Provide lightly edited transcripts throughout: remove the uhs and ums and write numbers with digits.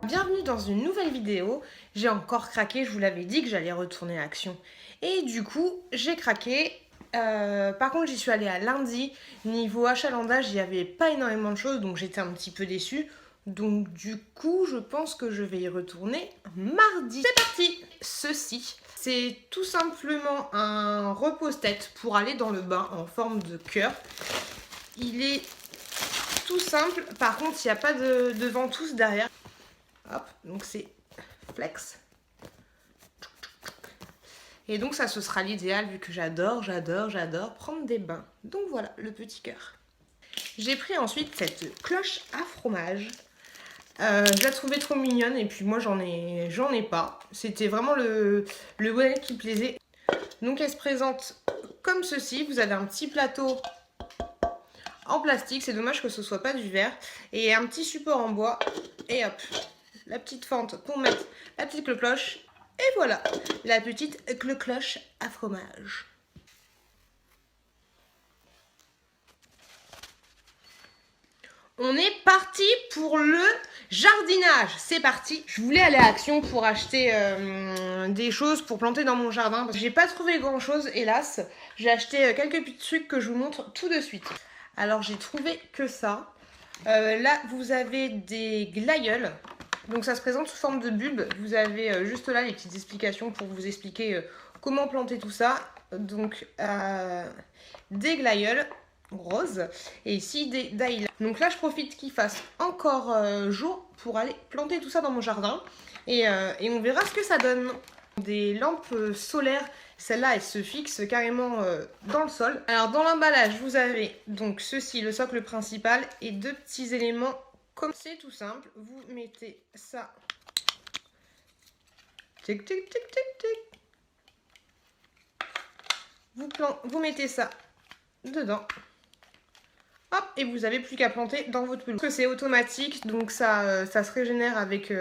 Bienvenue dans une nouvelle vidéo. J'ai encore craqué, je vous l'avais dit que j'allais retourner à Action. Et du coup, j'ai craqué. Par contre, j'y suis allée à lundi. Niveau achalandage, il n'y avait pas énormément de choses, donc j'étais un petit peu déçue. Donc du coup, je pense que je vais y retourner mardi. C'est parti! Ceci, c'est tout simplement un repose-tête pour aller dans le bain en forme de cœur. Il est tout simple, par contre, il n'y a pas de ventouse derrière. Hop, donc c'est flex. Et donc ça, ce sera l'idéal vu que j'adore prendre des bains. Donc voilà, le petit cœur. J'ai pris ensuite cette cloche à fromage. Je la trouvais trop mignonne et puis moi j'en ai pas. C'était vraiment le modèle qui plaisait. Donc elle se présente comme ceci. Vous avez un petit plateau en plastique. C'est dommage que ce soit pas du verre. Et un petit support en bois. Et hop, la petite fente pour mettre la petite cloche. Et voilà, la petite cloche à fromage. On est parti pour le jardinage. C'est parti. Je voulais aller à Action pour acheter des choses pour planter dans mon jardin. J'ai pas trouvé grand chose, hélas. J'ai acheté quelques petits trucs que je vous montre tout de suite. Alors j'ai trouvé que ça. Là, vous avez des glaïeuls. Donc ça se présente sous forme de bulbe. Vous avez juste là les petites explications pour vous expliquer comment planter tout ça. Donc des glaïeuls roses et ici des dahlias. Donc là je profite qu'il fasse encore jour pour aller planter tout ça dans mon jardin et on verra ce que ça donne. Des lampes solaires, celle-là elle se fixe carrément dans le sol. Alors dans l'emballage vous avez donc ceci, le socle principal et deux petits éléments. Comme c'est tout simple, vous mettez ça. Tic tic tic tic tic. Vous mettez ça dedans. Hop, et vous n'avez plus qu'à planter dans votre pelouse. C'est automatique, donc ça se régénère avec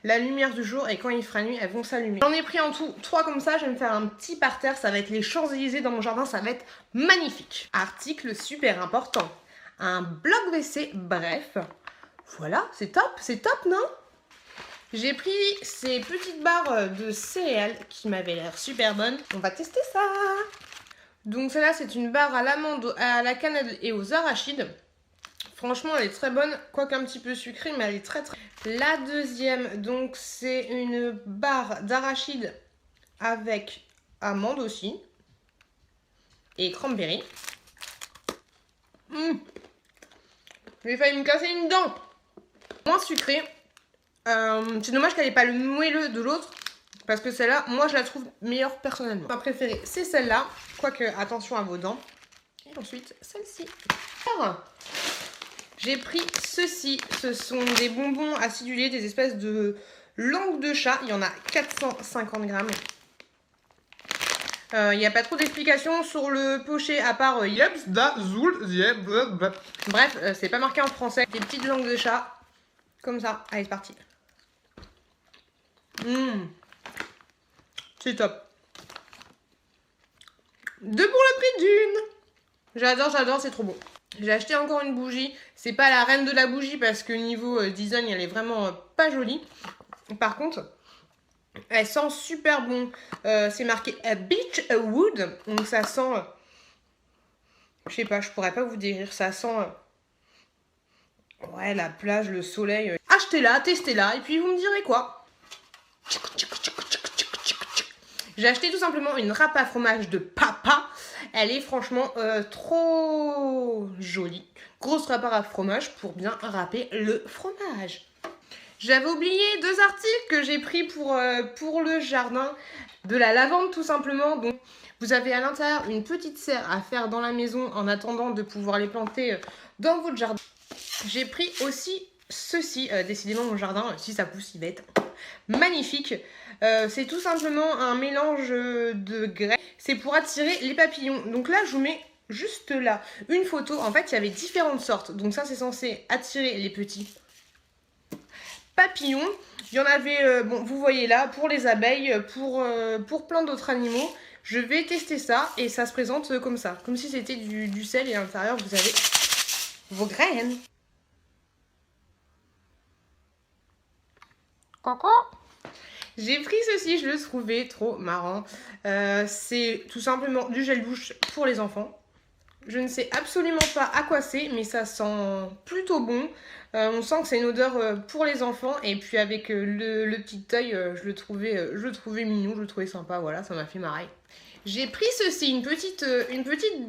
la lumière du jour et quand il fera nuit, elles vont s'allumer. J'en ai pris en tout 3 comme ça, je vais me faire un petit parterre, ça va être les Champs-Élysées dans mon jardin, ça va être magnifique. Article super important, un bloc-WC, bref. Voilà, c'est top, non? J'ai pris ces petites barres de céréales qui m'avaient l'air super bonnes. On va tester ça. Donc celle-là, c'est une barre à l'amande, à la cannelle et aux arachides. Franchement, elle est très bonne, quoique un petit peu sucrée, mais elle est très. La deuxième, donc c'est une barre d'arachides avec amande aussi. Et cranberry. J'ai failli me casser une dent. Moins sucrée. C'est dommage qu'elle n'ait pas le moelleux de l'autre. Parce que celle-là, moi je la trouve meilleure personnellement. Ma préférée, c'est celle-là. Quoique, attention à vos dents. Et ensuite, celle-ci. Alors, j'ai pris ceci. Ce sont des bonbons acidulés, des espèces de langue de chat. Il y en a 450 grammes. Il n'y a pas trop d'explications sur le pochet à part bref, c'est pas marqué en français. Des petites langues de chat. Comme ça. Allez, c'est parti. C'est top. 2 pour le prix d'une. J'adore, c'est trop beau. J'ai acheté encore une bougie. C'est pas la reine de la bougie parce que niveau design, elle est vraiment pas jolie. Par contre, elle sent super bon. C'est marqué Beach Wood. Donc ça sent... je sais pas, je pourrais pas vous dire. Ça sent... ouais, la plage, le soleil. Achetez-la, testez-la et puis vous me direz quoi. J'ai acheté tout simplement une râpe à fromage de papa. Elle est franchement trop jolie. Grosse râpe à fromage pour bien râper le fromage. J'avais oublié 2 articles que j'ai pris pour le jardin. De la lavande tout simplement. Donc vous avez à l'intérieur une petite serre à faire dans la maison en attendant de pouvoir les planter dans votre jardin. J'ai pris aussi ceci. Décidément mon jardin, si ça pousse, il va être magnifique. C'est tout simplement un mélange de graines. C'est pour attirer les papillons. Donc là, je vous mets juste là une photo. En fait, il y avait différentes sortes. Donc ça, c'est censé attirer les petits papillons. Il y en avait, bon, vous voyez là, pour les abeilles, pour plein d'autres animaux. Je vais tester ça et ça se présente comme ça. Comme si c'était du sel et à l'intérieur, vous avez vos graines. Coucou. J'ai pris ceci, je le trouvais trop marrant. C'est tout simplement du gel douche pour les enfants. Je ne sais absolument pas à quoi c'est, mais ça sent plutôt bon. On sent que c'est une odeur pour les enfants. Et puis avec le petit œil, je le trouvais mignon, je le trouvais sympa. Voilà, ça m'a fait marrer. J'ai pris ceci, une petite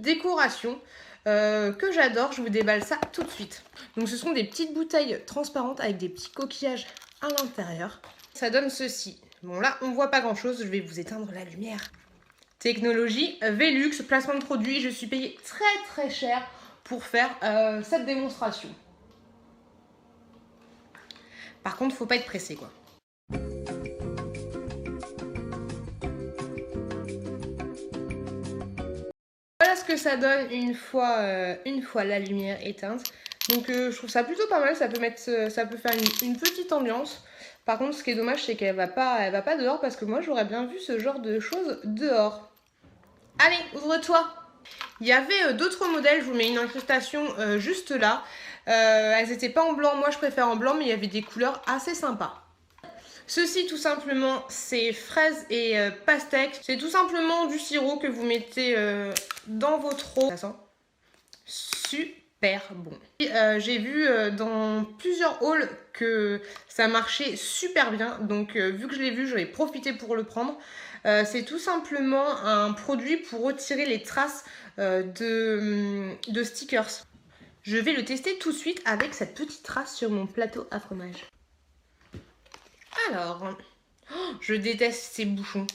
décoration que j'adore. Je vous déballe ça tout de suite. Donc ce sont des petites bouteilles transparentes avec des petits coquillages à l'intérieur. Ça donne ceci. Bon là, on voit pas grand chose. Je vais vous éteindre la lumière. Technologie Velux, placement de produit. Je suis payée très cher pour faire cette démonstration. Par contre, faut pas être pressé quoi. Voilà ce que ça donne une fois la lumière éteinte. Donc je trouve ça plutôt pas mal, ça peut faire une petite ambiance. Par contre, ce qui est dommage, c'est qu'elle va pas dehors parce que moi, j'aurais bien vu ce genre de choses dehors. Allez, ouvre-toi. Il y avait d'autres modèles, je vous mets une incrustation juste là. Elles n'étaient pas en blanc, moi je préfère en blanc, mais il y avait des couleurs assez sympas. Ceci tout simplement, c'est fraise et pastèque. C'est tout simplement du sirop que vous mettez dans votre eau. Ça sent super bon. J'ai vu dans plusieurs hauls que ça marchait super bien. Donc vu que je l'ai vu, j'en ai profité pour le prendre. C'est tout simplement un produit pour retirer les traces de stickers. Je vais le tester tout de suite avec cette petite trace sur mon plateau à fromage. Alors, oh, je déteste ces bouchons.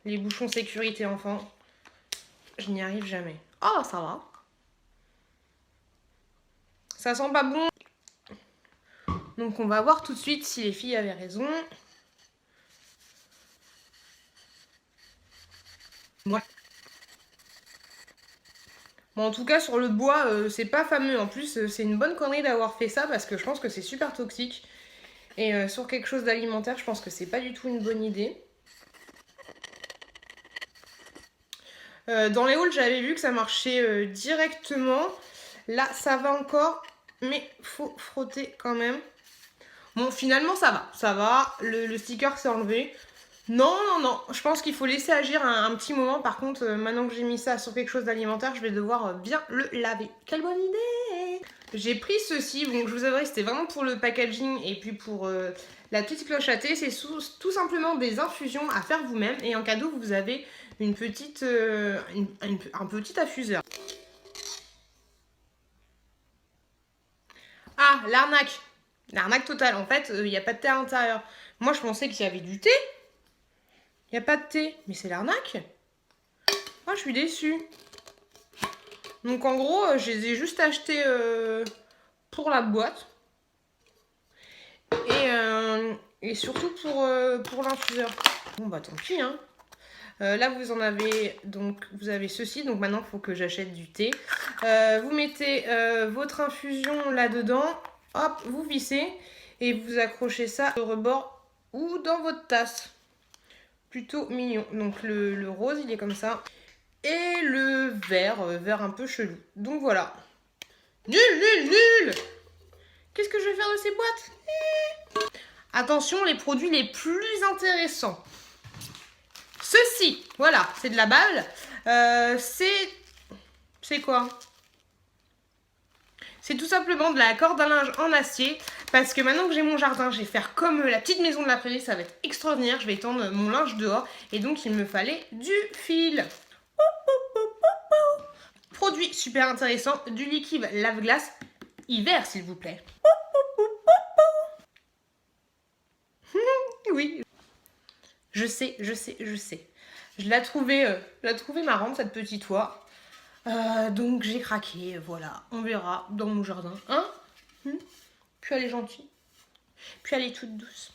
Les bouchons sécurité enfant. Je n'y arrive jamais. Oh, ça va. Ça sent pas bon. Donc on va voir tout de suite si les filles avaient raison. Ouais. Bon, en tout cas, sur le bois, c'est pas fameux. En plus, c'est une bonne connerie d'avoir fait ça parce que je pense que c'est super toxique. Et sur quelque chose d'alimentaire, je pense que c'est pas du tout une bonne idée. Dans les hauls, j'avais vu que ça marchait directement. Là, ça va encore, mais faut frotter quand même. Bon, finalement, ça va. Ça va, le sticker s'est enlevé. Non, je pense qu'il faut laisser agir un petit moment. Par contre, maintenant que j'ai mis ça sur quelque chose d'alimentaire, je vais devoir bien le laver. Quelle bonne idée! J'ai pris ceci, donc je vous avouerai, c'était vraiment pour le packaging et puis pour la petite cloche à thé. C'est tout simplement des infusions à faire vous-même. Et en cadeau, vous avez une petite, un petit infuseur. Ah, l'arnaque! L'arnaque totale. En fait, il n'y a pas de thé à l'intérieur. Moi, je pensais qu'il y avait du thé. Il n'y a pas de thé. Mais c'est l'arnaque. Ah, je suis déçue. Donc, en gros, je les ai juste achetés pour la boîte. Et surtout pour l'infuseur. Bon, bah, tant pis, hein. Là, vous en avez, donc, vous avez ceci. Donc, maintenant, il faut que j'achète du thé. Vous mettez votre infusion là-dedans. Hop, vous vissez. Et vous accrochez ça au rebord ou dans votre tasse. Plutôt mignon. Donc le rose, il est comme ça. Et le vert, vert un peu chelou. Donc voilà. Nul! Qu'est-ce que je vais faire de ces boîtes? Attention, les produits les plus intéressants. Ceci, voilà, c'est de la balle. C'est quoi? C'est tout simplement de la corde à linge en acier. Parce que maintenant que j'ai mon jardin, je vais faire comme la petite maison de la prairie. Ça va être extraordinaire. Je vais étendre mon linge dehors. Et donc, il me fallait du fil. Produit super intéressant. Du liquide lave-glace. Hiver, s'il vous plaît. Oui. Je sais. Je l'ai trouvée marrante, cette petite oie. Donc j'ai craqué, voilà. On verra dans mon jardin. Hein? Puis elle est gentille. Puis elle est toute douce.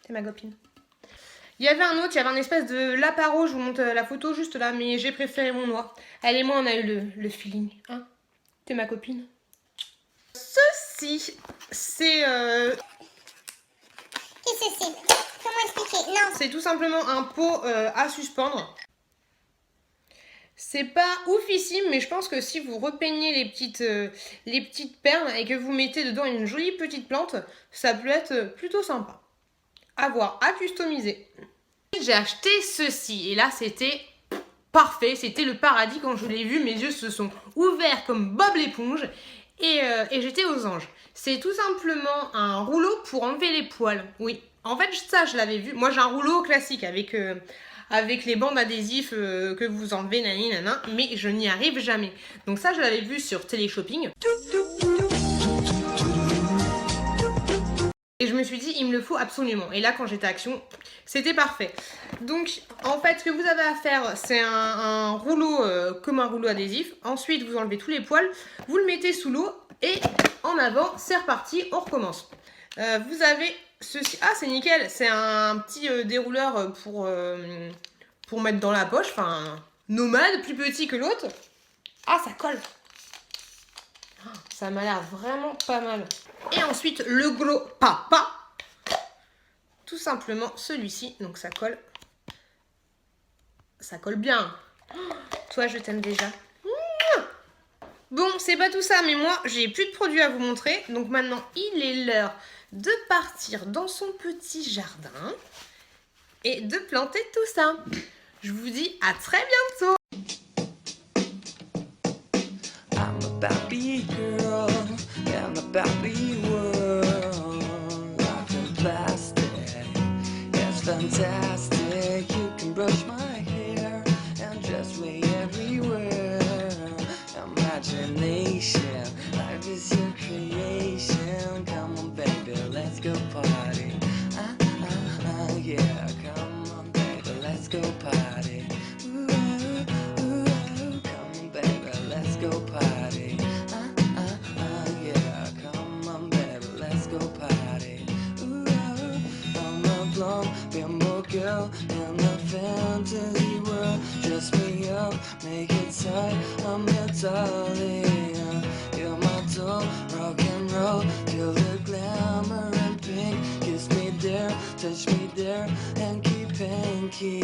C'est ma copine. Il y avait un autre, il y avait un espèce de laparo. Je vous montre la photo juste là, mais j'ai préféré mon oie. Elle et moi, on a eu le feeling. Hein? T'es ma copine. Ceci, c'est... Qu'est-ce que c'est? Comment expliquer? Non. C'est tout simplement un pot à suspendre. C'est pas oufissime, mais je pense que si vous repeignez les petites perles et que vous mettez dedans une jolie petite plante, ça peut être plutôt sympa. À voir, à customiser. J'ai acheté ceci, et là c'était parfait, c'était le paradis quand je l'ai vu, mes yeux se sont ouverts comme Bob l'éponge, et j'étais aux anges. C'est tout simplement un rouleau pour enlever les poils, oui. En fait, ça je l'avais vu, moi j'ai un rouleau classique avec les bandes adhésifs que vous enlevez, nani nana, mais je n'y arrive jamais. Donc ça je l'avais vu sur Téléshopping. Et je me suis dit, il me le faut absolument. Et là, quand j'étais à Action, c'était parfait. Donc, en fait, ce que vous avez à faire, c'est un rouleau comme un rouleau adhésif. Ensuite, vous enlevez tous les poils, vous le mettez sous l'eau et en avant, c'est reparti, on recommence. Vous avez ceci. Ah, c'est nickel. C'est un petit dérouleur pour mettre dans la poche. Enfin, nomade, plus petit que l'autre. Ah, ça colle. Ça m'a l'air vraiment pas mal. Et ensuite, le gros papa. Tout simplement celui-ci. Donc ça colle. Ça colle bien. Toi, je t'aime déjà. Bon, c'est pas tout ça, mais moi, j'ai plus de produits à vous montrer. Donc maintenant, il est l'heure de partir dans son petit jardin et de planter tout ça. Je vous dis à très bientôt. I'm a Barbie girl in a Barbie world. Life in plastic, it's fantastic. You can brush my hair and dress me everywhere. Imagination, life is your creation. Come on, baby, let's go party. Yeah, come on, baby, let's go party. Ooh, ooh, come on, baby, let's go party. Yeah, come on, baby, let's go party. Ooh, I'm a blonde bimbo girl in a fantasy world. Dress me up, make it tight, I'm your darling. You're my doll, rock and roll, feel the glamour and pink. Kiss me there, touch me there, and keep hanky.